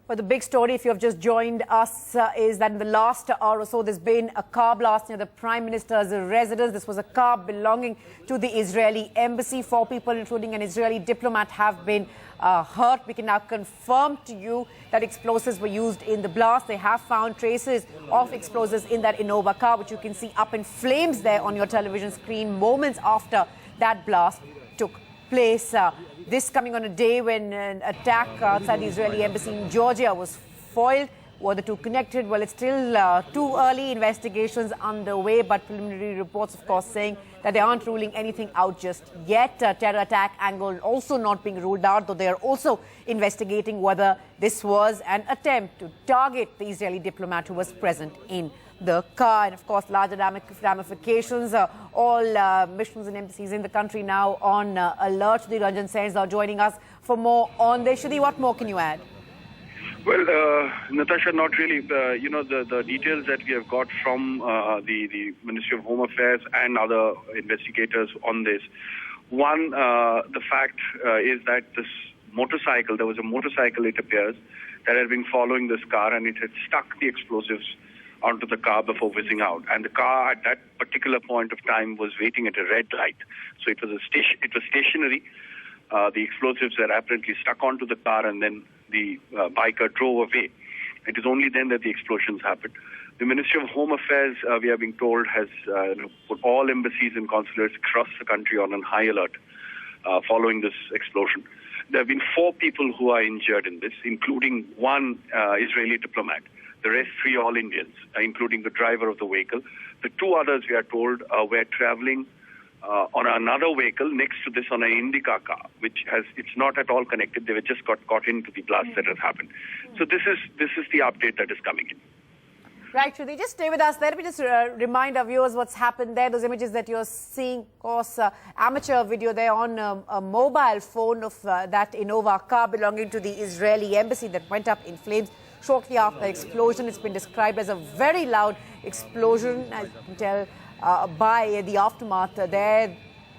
Well, the big story, if you have just joined us, is that in the last hour or so, there's been a car blast near the Prime Minister's residence. This was a car belonging to the Israeli embassy. 4 people, including an Israeli diplomat, have been hurt. We can now confirm to you that explosives were used in the blast. They have found traces of explosives in that Innova car, which you can see up in flames there on your television screen moments after that blast took place. This coming on a day when an attack outside the Israeli embassy in Georgia was foiled. Were the two connected? Well, it's still too early. Investigations underway, but preliminary reports, of course, saying that they aren't ruling anything out just yet. Terror attack angle also not being ruled out, though they are also investigating whether this was an attempt to target the Israeli diplomat who was present in the car. And of course, larger ramifications. All missions and embassies in the country now on alert. Shruti Ranjan Sains are joining us for more on this. Shruti, what more can you add? Well, Natasha, not really. The details that we have got from the Ministry of Home Affairs and other investigators on this. One, the fact is that this motorcycle, there was a motorcycle, it appears, that had been following this car, and it had stuck the explosives onto the car before whizzing out. And the car at that particular point of time was waiting at a red light. So it was stationary. The explosives were apparently stuck onto the car, and then the biker drove away. It is only then that the explosions happened. The Ministry of Home Affairs, we are being told, has put all embassies and consulates across the country on high alert following this explosion. There have been 4 people who are injured in this, including one Israeli diplomat. The rest 3 all Indians, including the driver of the vehicle. The 2 others, we are told, were traveling on another vehicle next to this on an Indica car, which it's not at all connected. They were just got caught into the blast that has happened. So this is the update that is coming in. Right, Shruti, just stay with us. Let me just remind our viewers what's happened there. Those images that you're seeing, of course, amateur video there on a mobile phone of that Innova car belonging to the Israeli embassy that went up in flames shortly after the explosion. It's been described as a very loud explosion, as you can tell by the aftermath there.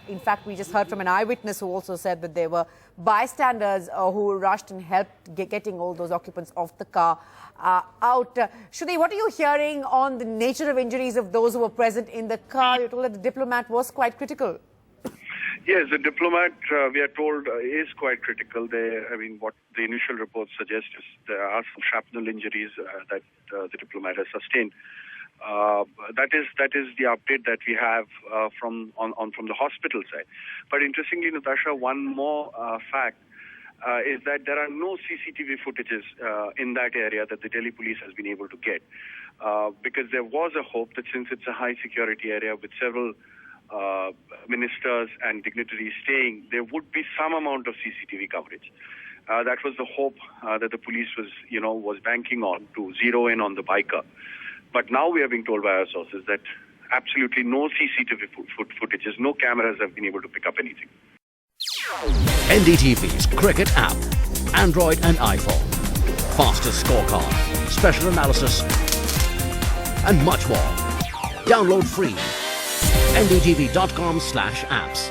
In fact, we just heard from an eyewitness who also said that there were bystanders who rushed and helped getting all those occupants of the car out. Shruti, what are you hearing on the nature of injuries of those who were present in the car? You're told that the diplomat was quite critical. Yes, the diplomat, we are told, is quite critical. What the initial reports suggest is there are some shrapnel injuries that the diplomat has sustained. That is the update that we have from the hospital side. But interestingly, Natasha, one more fact is that there are no CCTV footages in that area that the Delhi police has been able to get, because there was a hope that since it's a high security area with several ministers and dignitaries staying, there would be some amount of CCTV coverage. That was the hope that the police was banking on to zero in on the biker. But now we are being told by our sources that absolutely no CCTV footages, no cameras have been able to pick up anything. NDTV's cricket app, Android and iPhone, fastest scorecard, special analysis, and much more. Download free. ndtv.com/apps.